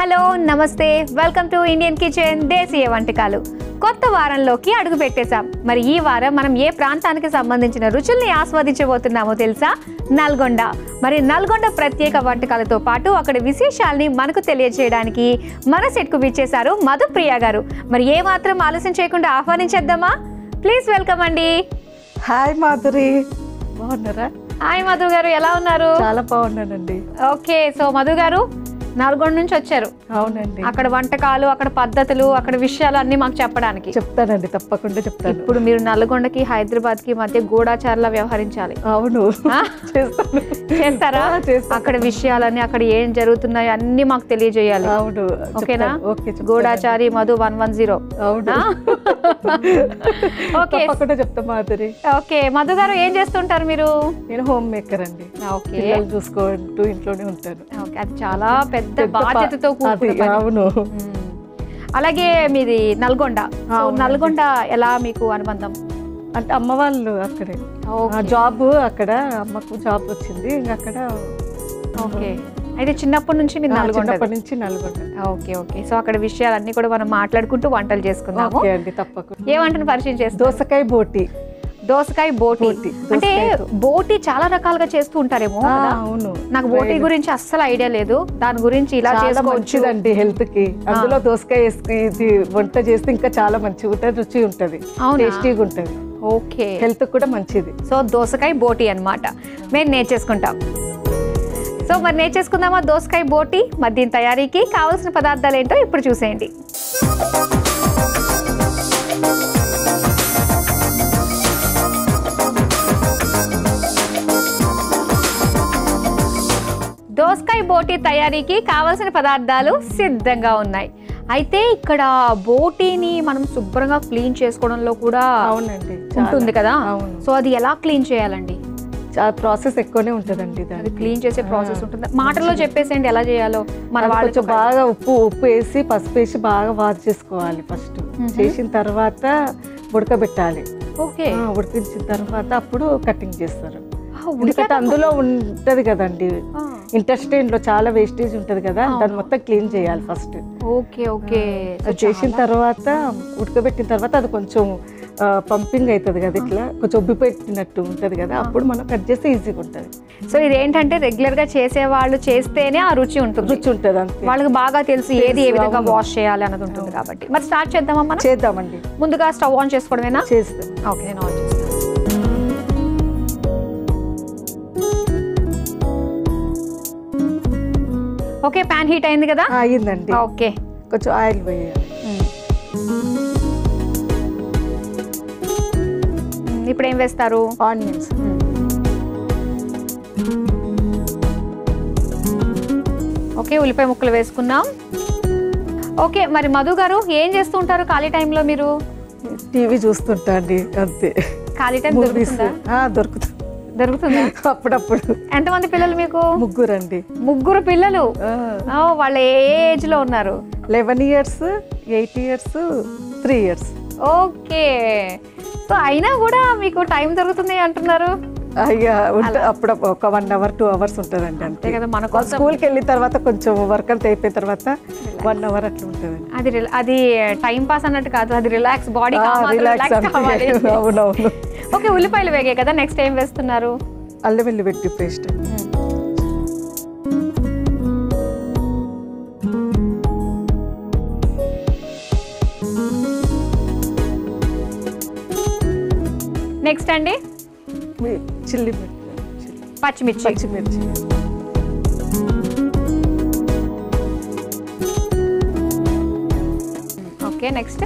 Hello నమస్తే welcome to Indian kitchen దేశీయ వంటకాలు. కొత్త వారంలోకి అడుగు పెట్టేశాం. మరి ఈ వారం మనం ఏ ప్రాంతానికి సంబంధించిన రుచుల్ని ఆస్వాదించబోతున్నామో తెలుసా? నల్గొండ. మరి నల్గొండ ప్రత్యేక వంటకాలతో పాటు అక్కడ విశేషాలని మనకు తెలియజేయడానికి మన సెట్కు విచ్చేశారు మధుప్రియ గారు. మరి ఏ మాత్రం ఆలస్యం చేయకుండా ఆహ్వానించేద్దామా? ప్లీజ్ వెల్కమ్ అండి. హాయ్ మాధురి, బాగున్నారా? హాయ్ మధు గారు, ఎలా ఉన్నారు? చాలా బాగున్నానండి. ఓకే, సో మధు గారు నల్గొండ నుంచి వచ్చారు. అవునండి, అక్కడ వంటకాలు, అక్కడ పద్ధతులు, అక్కడ విషయాలు అన్ని మాకు చెప్పడానికి. చెప్తానండి, తప్పకుండా చెప్తాను. ఇప్పుడు మీరు నల్గొండకి హైదరాబాద్ కి మధ్య గూఢాచారులా వ్యవహరించాలి. అవును, చేస్తాను. చేస్తారా? అక్కడ విషయాలన్నీ, అక్కడ ఏం జరుగుతున్నాయో అన్ని మాకు తెలియజేయాలి. అవును, ఓకేనా? ఓకే. గూఢాచారి మధు 110. అవును, ఓకే, తప్పకుండా చెప్తా మాధురి. ఓకే మధు గారు, ఏం చేస్తుంటారు మీరు? నేను హోమ్ మేకర్ అండి. ఓకే, పిల్లలు చూసుకుంటూ ఇంట్లోనే ఉంటాను. ఓకే, అది చాలా పెద్ద బాధ్యతతో కూడుకున్న పని. అవును. అలాగే మీది నల్గొండ. సో నల్గొండ ఎలా మీకు అనుబంధం? అంటే అమ్మ వాళ్ళు అక్కడే జాబ్, అక్కడ అమ్మకు జాబ్ వచ్చింది ఇంకా అక్కడ. ఓకే, అయితే చిన్నప్పటి నుంచి మీరు నల్గొండ నుంచి నల్గొండ. ఓకే ఓకే, సో అక్కడ విషయాలన్నీ కూడా మనం మాట్లాడుకుంటూ వంటలు చేసుకుందాము. ఓకే అండి, తప్పకుండా. ఏ వంటను పరిచయం చేస్తారు? దోసకాయ బోటి. దోసకాయ బోటి అంటే బోటి చాలా రకాలుగా చేస్తూ ఉంటారేమో. అవును, నాకు బోటి గురించి అస్సలు ఐడియా లేదు. దాని గురించి ఇలా మంచిదండి హెల్త్ కి. అందులో దోసకాయ వేసి ఇది వంట చేస్తే ఇంకా చాలా మంచిగా ఉంటుంది, రుచి ఉంటది, టేస్టీగా ఉంటది. ఓకే, హెల్త్ కూడా మంచిది. సో దోసకాయ బోటి అన్నమాట. మేము నేర్చేసుకుంటాం. సో మరి నేర్చేసుకుందామా దోసకాయ బోటి? మరి దీని తయారీకి కావాల్సిన పదార్థాలు ఏంటో ఇప్పుడు చూసేయండి. దోసకాయ బోటి తయారీకి కావాల్సిన పదార్థాలు సిద్ధంగా ఉన్నాయి. అయితే ఇక్కడ బోటీని మనం శుభ్రంగా క్లీన్ చేసుకోవడంలో కూడా అవునండి ఉంటుంది కదా. సో అది ఎలా క్లీన్ చేయాలండి? ప్రాసెస్ ఎక్కువనే ఉంటుందండి. అది క్లీన్ చేసే ప్రాసెస్ ఉంటుంది. మాటల్లో చెప్పేసేయండి ఎలా చేయాలో. మన వాళ్ళు కొంచెం బాగా ఉప్పు వేసి పసుపు వేసి బాగా వాష్ చేసుకోవాలి. ఫస్ట్ చేసిన తర్వాత ఉడకబెట్టాలి. ఓకే, ఉడికించిన తర్వాత అప్పుడు కటింగ్ చేస్తారు. ఎందుకంటే అందులో ఉంటది కదండి, ఇంటెస్టైన్ లో చాలా వేస్టేజ్ ఉంటది కదా, దాన్ని మొత్తం క్లీన్ చేయాలి ఫస్ట్. ఓకే ఓకే, చేసిన తర్వాత ఉడకబెట్టిన తర్వాత అది కొంచెం పంపింగ్ అవుతుంది కదా, ఇట్లా కొంచెం ఉబ్బిపెట్టినట్టు ఉంటది కదా, అప్పుడు మనం కట్ చేస్తే ఈజీగా ఉంటది. సో ఇదేంటంటే రెగ్యులర్ గా చేసే వాళ్ళు చేస్తేనే ఆ రుచి ఉంటుంది. రుచి ఉంటది అంతే, వాళ్ళకి బాగా తెలుసు ఏది ఏ విధంగా వాష్ చేయాలి అన్నది ఉంటుంది కాబట్టి. మరి స్టార్ట్ చేద్దామా మనం? చేద్దామండి. ముందుగా స్టవ్ ఆన్ చేసుకోవడమేనా? చేస్తాం. ఓకే, నేను ఆన్ చేస్తాను. ఓకే, ప్యాన్ హీట్ అయింది కదా? అయ్యిందండి. ఓకే, కొంచెం ఆయిల్ వేయాలి. ఇప్పుడు ఏం వేస్తారు? ఆనియన్స్. ఓకే, ఉల్లిపాయ ముక్కలు వేసుకున్నాం. ఓకే, మరి మధు గారు ఏం చేస్తూ ఉంటారు ఖాళీ టైంలో? మీరు టీవీ చూస్తుంటా అండి, అంతే. ఖాళీ టైం దొరుకుతుంది. దొరుకుతుందా? అప్పుడప్పుడు. ఎంతమంది పిల్లలు మీకు? 3 అండి. 3 పిల్లలు. వాళ్ళు ఏ ఏజ్ లో ఉన్నారు? 11 years, 8 years, 3 years. Okay, so అయినా కూడా మీకు టైం దొరుకుతుంది అంటున్నారు. అయ్యా అప్పుడప్పుడు ఒక 1 hour 2 hours ఉంటుందండి అంతే కదా. మనకు స్కూల్కి వెళ్ళిన తర్వాత కొంచెం వర్క్ అంతా అయిపోయిన తర్వాత 1 hour అట్లా ఉంటుంది. అది టైం పాస్ అన్నట్టు కాదు, అది రిలాక్స్, బాడీ. అవునవును. ఓకే, ఉల్లిపాయలు వేగాయి కదా, నెక్స్ట్ ఏం వేస్తున్నారు? అల్లం వెల్లుల్లి పేస్ట్. నెక్స్ట్ అండి చిల్లీ పచ్చిమిర్చి. ఓకే, నెక్స్ట్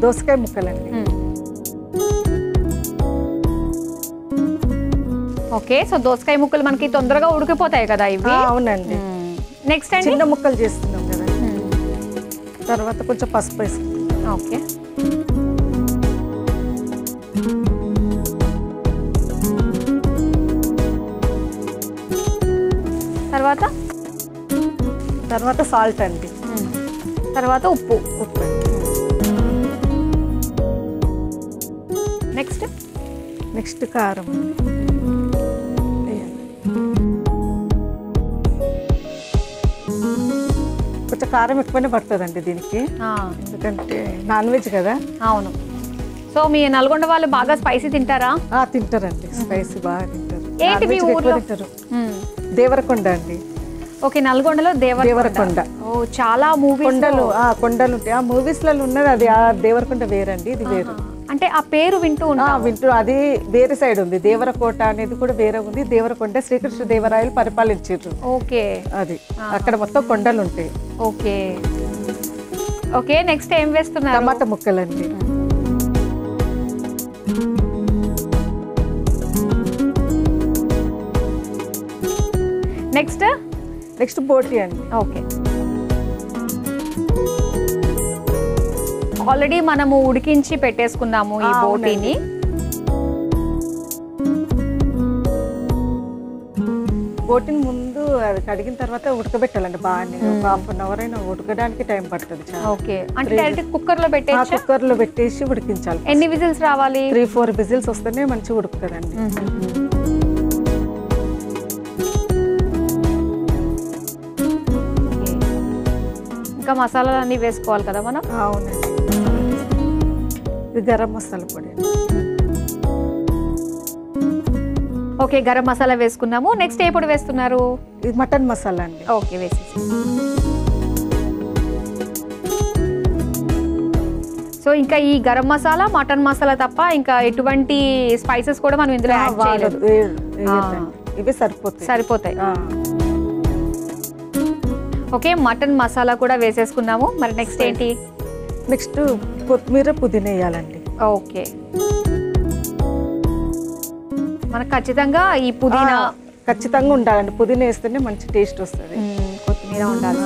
దోసకాయ ముక్కలండి. ఓకే, సో దోసకాయ ముక్కలు మనకి తొందరగా ఉడికిపోతాయి కదా ఇవి. అవునండి. నెక్స్ట్ అండి చిన్న ముక్కలు చేస్తున్నాం కదా, తర్వాత కొంచెం పసుపు వేసుకుంటాం. ఓకే, తర్వాత సాల్ట్ అండి, తర్వాత ఉప్పు. నెక్స్ట్ కారం. కారం ఎక్కువనే పడుతుందండి దీనికి, ఎందుకంటే నాన్ వెజ్ కదా. అవును. సో మీ నల్గొండ వాళ్ళు బాగా స్పైసీ తింటారా? తింటారండి, స్పైసీ బాగా తింటారు. ఏంటి మీ ఊర్లో? దేవరకొండ అండి. ఓకే, నల్గొండలో దేవరకొండ. ఓ, చాలా కొండలు ఉంటాయి. ఆ మూవీస్ లలో ఉన్నది అది. ఆ దేవరకొండ వేరండి, ఇది వేరు. అంటే ఆ పేరు వింటూ అది వేరే సైడ్ ఉంది. దేవరకోట అనేది కూడా వేరే ఉంది. దేవరకొండ శ్రీకృష్ణ దేవరాయలు పరిపాలించారు. ఓకే, అది అక్కడ మొత్తం కొండలు ఉంటాయి. Okay okay. నెక్స్ట్ ఏం వేస్తున్నారు? టమాటా ముక్కలండి. నెక్స్ట్ బోటి అండి. ఓకే, ఆల్రెడీ మనము ఉడికించి పెట్టేసుకున్నాము ఈ బోటీని. బోటిని ముందు అది కడిగిన తర్వాత ఉడకబెట్టాలండి బాగా. ఒక హాఫ్ అన్ అవర్ అయినా ఉడకడానికి టైం పడుతుంది. ఓకే, అంటే డైరెక్ట్ కుక్కర్ లో పెట్టేసి కుక్కర్ లో పెట్టేసి ఉడికించాలి. ఎన్ని విజిల్స్ రావాలి? 3-4 విజిల్స్ వస్తేనే మంచిగా ఉడుకుతుందండి. ఇంకా మసాలాలు అన్ని వేసుకోవాలి కదా మనం? అవునండి. ఇది గరం మసాలా పొడి. ఓకే, గరం మసాలా వేసుకున్నాము. నెక్స్ట్ ఏ పొడి వేస్తున్నారు? ఇది మటన్ మసాలా అండి. ఓకే, వేసేసి. సో ఇంకా ఈ గరం మసాలా, మటన్ మసాలా తప్ప ఇంకా ఎటువంటి స్పైసెస్ కూడా మనం ఇందులో యాడ్ చేయలేదు. ఇవి సరిపోతాయి. ఓకే, మటన్ మసాలా కూడా వేసేసుకున్నాము. మరి నెక్స్ట్ ఏంటి? నెక్స్ట్ కొత్తిమీర, పుదీనా వేయాలండి. ఓకే, మనకు ఖచ్చితంగా ఈ పుదీనా ఖచ్చితంగా ఉండాలండి. పుదీనా వేస్తేనే మంచి టేస్ట్ వస్తుంది. కొత్తిమీర ఉండాలి.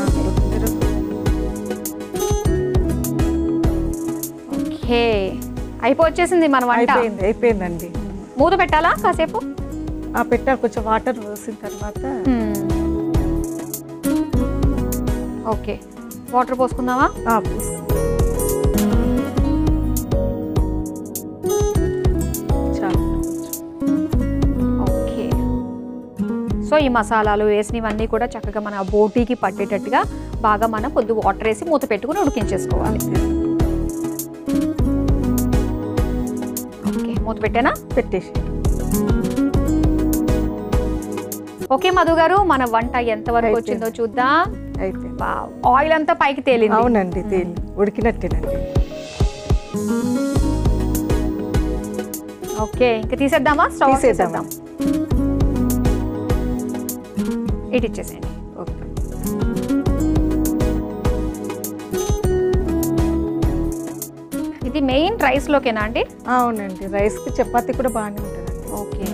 ఓకే, అయిపోవచ్చేసింది మన వంట. అయిపోయిందండి. మూత పెట్టాలా కాసేపు? పెట్టాలి. కొంచెం వాటర్ పోసిన తర్వాత. ఓకే, వాటర్ పోసుకుందామా? ఓకే, సో ఈ మసాలాలు వేసినవన్నీ కూడా చక్కగా మన బోటీకి పట్టేటట్టుగా బాగా మనం కొద్ది వాటర్ వేసి మూత పెట్టుకుని ఉడికించేసుకోవాలి. ఓకే, మూత పెట్టానా? పెట్టేసి. ఓకే మధు గారు, మన వంట ఎంత వరకు వచ్చిందో చూద్దాం. ఆయిల్ అంతా పైకి తేలింది. అవునండి, ఉడికినట్టేనండి. ఓకే, ఇంకా తీసేద్దామా? స్టవ్ తీసేద్దాం. ఇటు ఇచ్చేసేయండి. ఓకే, ఇది మెయిన్ రైస్ లోకేనా అండి? అవునండి, రైస్ కి చపాతీ కూడా బాగానే ఉంటుంది. ఓకే,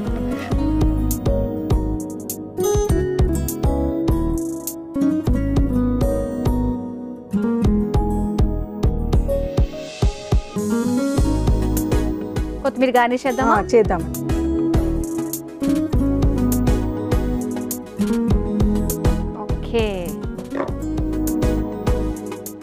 కొత్తిమీర గార్నిష్ చేద్దామా? చేద్దాం. ఓకే,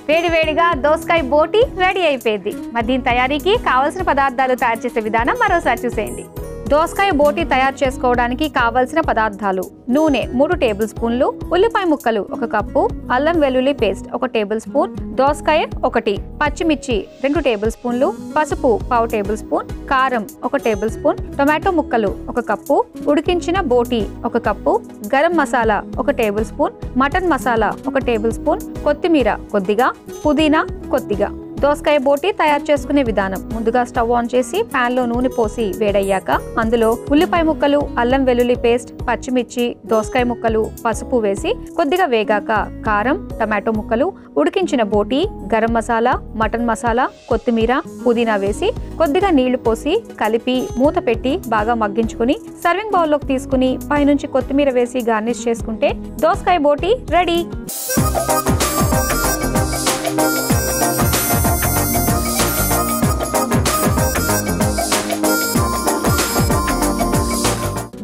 వేడి వేడిగా దోసకాయ బోటి రెడీ అయిపోయింది. మరి దీని తయారీకి కావాల్సిన పదార్థాలు తయారు చేసే విధానం మరోసారి చూసేయండి. దోసకాయ బోటి తయారు చేసుకోవడానికి కావలసిన పదార్థాలు: నూనె 3 టేబుల్ స్పూన్లు, ఉల్లిపాయ ముక్కలు 1 కప్పు, అల్లం వెల్లుల్లి పేస్ట్ 1 టేబుల్ స్పూన్, దోసకాయ 1, పచ్చిమిర్చి 2 టేబుల్ స్పూన్లు, పసుపు 1/2 టేబుల్ స్పూన్, కారం 1 టేబుల్ స్పూన్, టొమాటో ముక్కలు 1 కప్పు, ఉడికించిన బోటి 1 cup, garam masala 1 table spoon, mutton masala 1 table spoon, కొత్తిమీర కొద్దిగా, పుదీనా కొద్దిగా. దోసకాయ బోటి తయారు చేసుకునే విధానం: ముందుగా స్టవ్ ఆన్ చేసి పాన్ లో నూనె పోసి వేడయ్యాక అందులో ఉల్లిపాయ ముక్కలు, అల్లం వెల్లుల్లి పేస్ట్, పచ్చిమిర్చి, దోసకాయ ముక్కలు, పసుపు వేసి కొద్దిగా వేగాక కారం, టమాటో ముక్కలు, ఉడికించిన బోటి, గరం మసాలా, మటన్ మసాలా, కొత్తిమీర, పుదీనా వేసి కొద్దిగా నీళ్లు పోసి కలిపి మూత పెట్టి బాగా మగ్గించుకుని సర్వింగ్ బౌల్లోకి తీసుకుని పైనుంచి కొత్తిమీర వేసి గార్నిష్ చేసుకుంటే దోసకాయ బోటి రెడీ.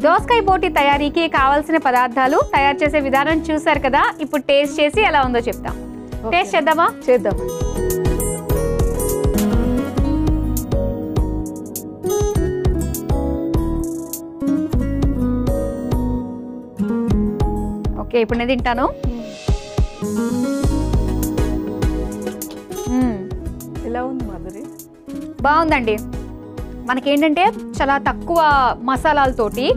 దోసకాయ బోటి తయారీకి కావాల్సిన పదార్థాలు, తయారు చేసే విధానం చూసారు కదా. ఇప్పుడు టేస్ట్ చేసి ఎలా ఉందో చెప్తాం. టేస్ట్ చేద్దామా? చేద్దాం. ఓకే, ఇప్పుడు నేను తింటాను. బాగుందండి. మనకేంటంటే చాలా తక్కువ మసాలాలతోటి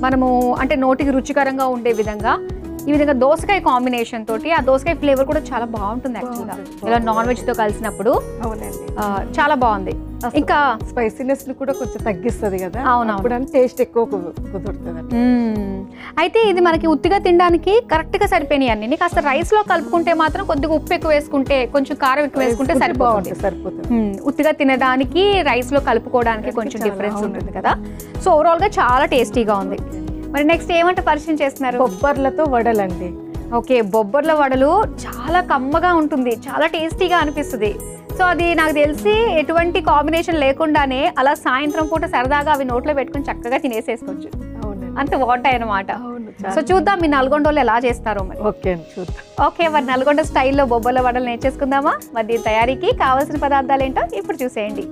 మనము అంటే నోటికి రుచికరంగా ఉండే విధంగా ఈ విధంగా దోసకాయ కాంబినేషన్ తోటి ఆ దోసకాయ ఫ్లేవర్ కూడా చాలా బాగుంటుంది యాక్చువల్గా ఇలా నాన్ వెజ్ తో కలిసినప్పుడు. అవునండి, చాలా బాగుంది. ఇంకా స్పైసీనెస్ ని కూడా కొంచెం తగ్గిస్తుంది కదా. అవునవును, టేస్ట్ ఎక్కువ కుదురుతుంది. అయితే ఇది మనకి ఉత్తిగా తినడానికి కరెక్ట్ గా సరిపోయినాయి అన్ని. కాస్త రైస్ లో కలుపుకుంటే మాత్రం కొద్దిగా ఉప్పు ఎక్కువ వేసుకుంటే కొంచెం కారం ఎక్కువ వేసుకుంటే సరిపోతుంది. ఉత్తిగా తినడానికి రైస్ లో కలుపుకోవడానికి కొంచెం డిఫరెన్స్ ఉంటుంది కదా. సో ఓవరాల్ గా చాలా టేస్టీగా ఉంది. మరి నెక్స్ట్ ఏమంటే పరిచయం చేస్తున్నారు? బొబ్బర్లతో వడలండి. ఓకే, బొబ్బర్ల వడలు చాలా కమ్మగా ఉంటుంది, చాలా టేస్టీగా అనిపిస్తుంది. సో అది నాకు తెలిసి ఎటువంటి కాంబినేషన్ లేకుండానే అలా సాయంత్రం పూట సరదాగా అవి నోట్లో పెట్టుకుని చక్కగా తినేసేసుకోవచ్చు. అంత బాగుంటాయి అన్నమాట. సో చూద్దాం మీ నల్గొండ వాళ్ళు ఎలా చేస్తారో మరి. ఓకే, మరి నల్గొండ స్టైల్లో బొబ్బర్ల వడలు నేర్చేసుకుందామా? మరి దీని తయారీకి కావాల్సిన పదార్థాలు ఏంటో ఇప్పుడు చూసేయండి.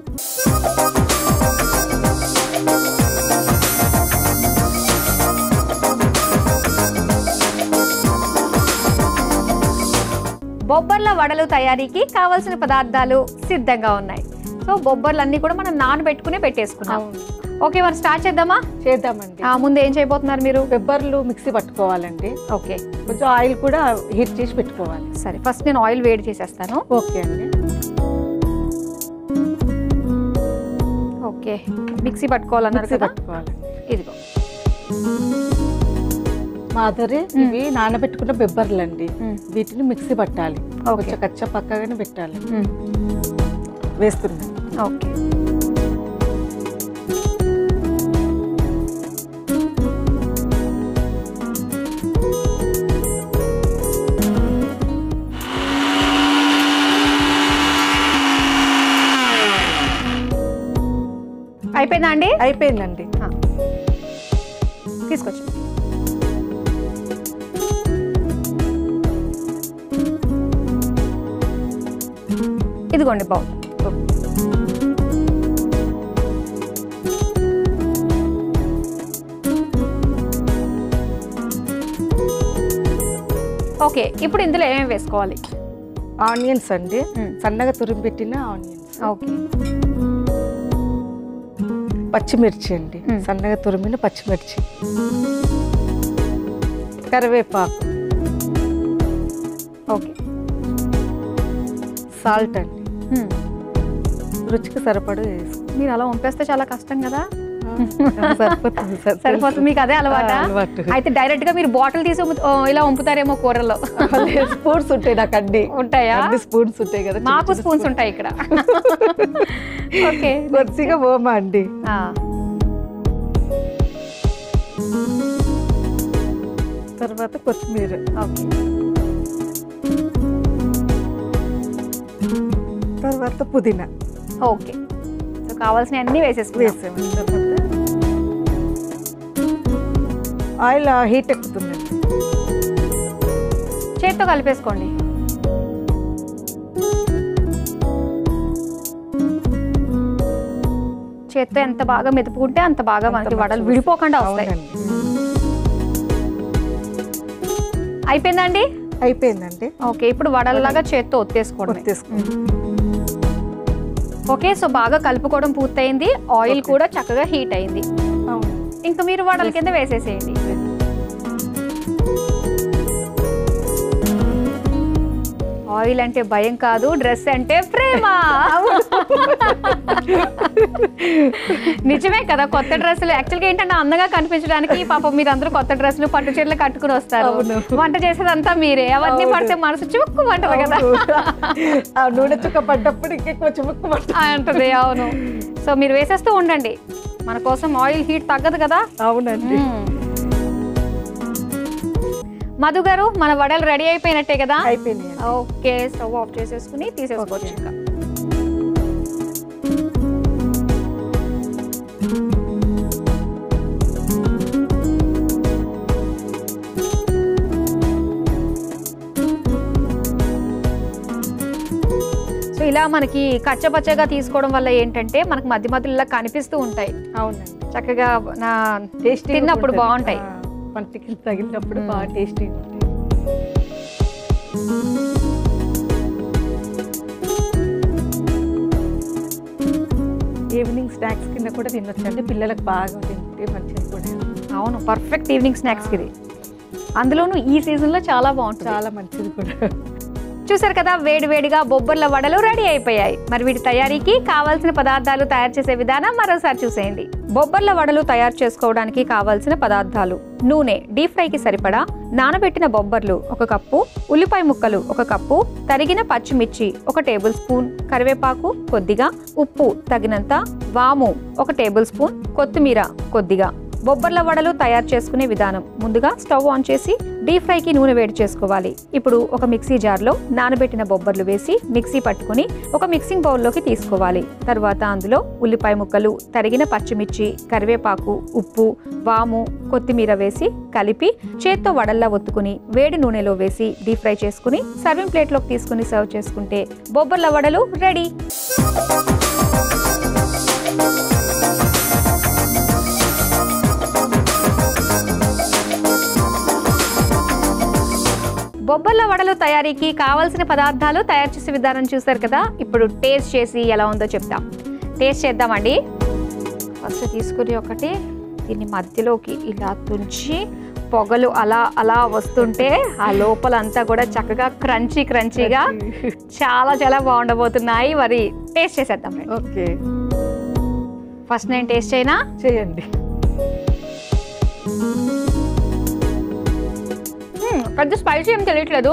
బొబ్బర్ల వడలు తయారీకి కావాల్సిన పదార్థాలు సిద్ధంగా ఉన్నాయి. సో బొబ్బర్లు అన్ని కూడా మనం నానబెట్టుకునే పెట్టేసుకున్నాం. ఓకే, మరి స్టార్ట్ చేద్దామండి. ముందు ఏం చేయబోతున్నారు మీరు? బొబ్బర్లు మిక్సీ పట్టుకోవాలండి. ఓకే, కొంచెం ఆయిల్ కూడా హీట్ చేసి పెట్టుకోవాలి. సరే, ఫస్ట్ నేను ఆయిల్ వేడి చేసేస్తాను. ఓకే అండి. ఓకే, మిక్సీ పట్టుకోవాలన్నారు కదా. ఇదిగో మాధురి, ఇవి నానబెట్టుకున్న బొబ్బర్లు అండి. వీటిని మిక్సీ పట్టాలి. కొంచెం కచ్చా పక్కగానే పెట్టాలి. వేస్తున్నా. ఓకే, అయిపోయిందా అండి? అయిపోయిందండి. తీసుకొచ్చి ఇదిగోండి బౌల్. ఓకే, ఇప్పుడు ఇందులో ఏమేమి వేసుకోవాలి? ఆనియన్స్ అండి, సన్నగా తురిమి పెట్టిన ఆనియన్స్. ఓకే, పచ్చిమిర్చి అండి, సన్నగా తురిమిన పచ్చిమిర్చి, కరివేపాకు. ఓకే, సాల్ట్ అండి, రుచికి సరిపడు వేసుకో. మీరు అలా వంపేస్తే చాలా కష్టం కదా. సరిపోతుంది. మీకు అదే అలవాటు. అయితే డైరెక్ట్ గా మీరు బాటిల్ తీసి ఇలా వంపుతారేమో కూరల్లో. స్పూన్స్ ఉంటాయి నాకు. అన్ని ఉంటాయా? స్పూన్స్ ఉంటాయి కదా. మాకు స్పూన్స్ ఉంటాయి ఇక్కడ. ఓకే, కొద్దిగా ఓమా అండి, తర్వాత కొత్తిమీర, తర్వాత పుదీనా. ఓకే, సో కావాల్సిన అన్ని వేసేసాము. తర్వాత ఆయిల్ హీట్ ఎక్కుతుందండి. చేత్తో కలిపేసుకోండి. చేత్తో ఎంత బాగా మెదుపుకుంటే అంత బాగా మనకి వడలు విడిపోకుండా వస్తాయి. అయిపోయిందండి? అయిపోయిందండి. ఓకే, ఇప్పుడు వడలలాగా చేత్తో ఒత్తేసుకోవడం. ఓకే, సో బాగా కలుపుకోవడం పూర్తయింది. ఆయిల్ కూడా చక్కగా హీట్ అయింది. ఇంకా మీరు వడల కింద వేసేసేయండి. ఆయిల్ అంటే భయం కాదు, డ్రెస్ అంటే ప్రేమ. నిజమే కదా. కొత్త డ్రెస్సులు యాక్చువల్గా ఏంటంటే అందంగా కనిపించడానికి పాపం మీరు అందరూ కొత్త డ్రెస్సులు పట్టు చీరలు కట్టుకుని వస్తారు. వంట చేసేదంతా మీరే. అవన్నీ పడితే మనసు చివుక్కుమంటది కదా. నూనె చుక్క పడ్డప్పుడు ఇంకెక్కువ చివుక్కుమంటుంది. అవును. సో మీరు వేసేస్తూ ఉండండి, మన కోసం ఆయిల్ హీట్ తగ్గదు కదా. అవునండి. మధు గారు, మన వడలు రెడీ అయిపోయినట్టే కదా? అయిపోయింది. ఓకే, స్టవ్ ఆఫ్ చేసేసుకుని తీసేసుకోవచ్చు. ఇంకా సో ఇలా మనకి కచ్చపచ్చగా తీసుకోవడం వల్ల ఏంటంటే మనకి మధ్య మధ్యలో ఇలా కనిపిస్తూ ఉంటాయి. అవునండి, చక్కగా నా తిన్నప్పుడు బాగుంటాయి. పంటికి తగిలినప్పుడు బాగా టేస్టీగా ఉంటాయి. ఈవినింగ్ స్నాక్స్ కింద కూడా తినొచ్చండి, పిల్లలకు బాగా తింటే మంచిది కూడా. అవును, పర్ఫెక్ట్ ఈవినింగ్ స్నాక్స్కి ఇది. అందులోనూ ఈ సీజన్లో చాలా బాగుంటుంది, చాలా మంచిది కూడా. చూసారు కదా, వేడివేడిగా బొబ్బర్ల వడలు రెడీ అయిపోయాయి. మరి వీటి తయారీకి కావాల్సిన పదార్థాలు తయారు చేసే విధానం మరోసారి చూసేయండి. బొబ్బర్ల వడలు తయారు చేసుకోవడానికి కావాల్సిన పదార్థాలు: నూనె, డీప్ ఫ్రైకి సరిపడా, నానబెట్టిన బొబ్బర్లు 1 కప్పు, ఉల్లిపాయ ముక్కలు 1 కప్పు, తరిగిన పచ్చిమిర్చి 1 టేబుల్ స్పూన్, కరివేపాకు కొద్దిగా, ఉప్పు తగినంత, వాము 1 టేబుల్ స్పూన్, కొత్తిమీర కొద్దిగా. బొబ్బర్ల వడలు తయారు చేసుకునే విధానం: ముందుగా స్టవ్ ఆన్ చేసి డీప్ ఫ్రైకి నూనె వేడి చేసుకోవాలి. ఇప్పుడు ఒక మిక్సీ జార్లో నానబెట్టిన బొబ్బర్లు వేసి మిక్సీ పట్టుకుని ఒక మిక్సింగ్ బౌల్లోకి తీసుకోవాలి. తర్వాత అందులో ఉల్లిపాయ ముక్కలు, తరిగిన పచ్చిమిర్చి, కరివేపాకు, ఉప్పు, వాము, కొత్తిమీర వేసి కలిపి చేత్తో వడల్లా ఒత్తుకుని వేడి నూనెలో వేసి డీప్ ఫ్రై చేసుకుని సర్వింగ్ ప్లేట్లోకి తీసుకుని సర్వ్ చేసుకుంటే బొబ్బర్ల వడలు రెడీ. బొబ్బర్ల వడలు తయారీకి కావాల్సిన పదార్థాలు, తయారు చేసే విధానం చూసారు కదా. ఇప్పుడు టేస్ట్ చేసి ఎలా ఉందో చెప్తాం. టేస్ట్ చేద్దామండి. ఫస్ట్ తీసుకుని ఒకటి దీన్ని మధ్యలోకి ఇలా తుంచి పొగలు అలా అలా వస్తుంటే ఆ లోపలంతా కూడా చక్కగా క్రంచీగా చాలా చాలా బాగుండబోతున్నాయి. మరి టేస్ట్ చేసేద్దాం. ఓకే, ఫస్ట్ నేను టేస్ట్ చేయనా? చేయండి. పెద్ద స్పైసీ ఏం తెలియట్లేదు,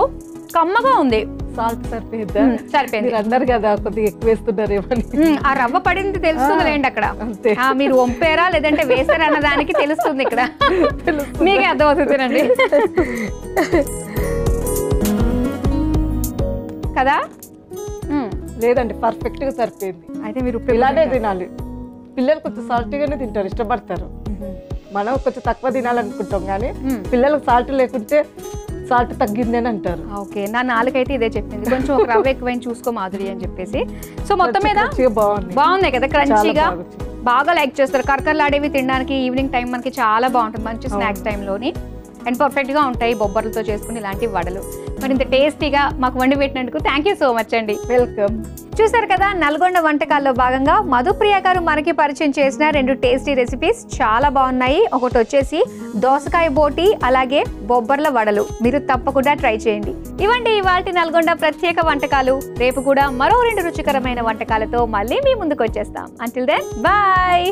కమ్మగా ఉంది. సాల్ట్ సరిపోయిందా? సరిపోయింది. మీరు అన్నారు కదా కొద్దిగా ఎక్కువ వేస్తున్నారేమని. ఆ రవ్వ పడింది తెలుస్తుంది లేండి అక్కడ. అంతే, మీరు వంపారా లేదంటే వేసారా అన్న దానికి తెలుస్తుంది ఇక్కడ. మీకే అర్థమవుతుందండి కదా. లేదండి, పర్ఫెక్ట్ గా సరిపోయింది. అయితే మీరు ఇలానే తినాలి. పిల్లలు కొంచెం సాల్ట్గానే తింటారు, ఇష్టపడతారు. మనం కొంచెం తక్కువ తినాలనుకుంటాం కానీ పిల్లలకు సాల్ట్ లేకుంటే సాల్ట్ తగ్గింది అని అంటారు. ఓకే, నా నాలుగైతే ఇదే చెప్పింది, కొంచెం ఒక రవ్వ ఎక్కువైనా చూసుకో మాధురి అని చెప్పేసి. సో మొత్తం మీద బాగున్నాయి కదా, క్రంచీగా బాగా లైక్ చేస్తారు. కరకరలాడేవి తినడానికి ఈవినింగ్ టైం మనకి చాలా బాగుంటుంది, మంచి స్నాక్స్ టైంలోని. అండ్ పర్ఫెక్ట్గా ఉంటాయి బొబ్బర్లతో చేసుకుని ఇలాంటి వడలు. మరి ఇంత టేస్టీగా మాకు వండి పెట్టినందుకు థ్యాంక్ యూ సో మచ్ అండి. వెల్కమ్. చూసారు కదా, నల్గొండ వంటకాల్లో భాగంగా మధుప్రియ గారు మనకి పరిచయం చేసిన 2 టేస్టీ రెసిపీస్ చాలా బాగున్నాయి. ఒకటి వచ్చేసి దోసకాయ బోటి, అలాగే బొబ్బర్ల వడలు. మీరు తప్పకుండా ట్రై చేయండి. ఇవండి ఇవాల్టి నల్గొండ ప్రత్యేక వంటకాలు. రేపు కూడా మరో 2 రుచికరమైన వంటకాలతో మళ్ళీ మీ ముందుకు వచ్చేస్తాం. Until then bye.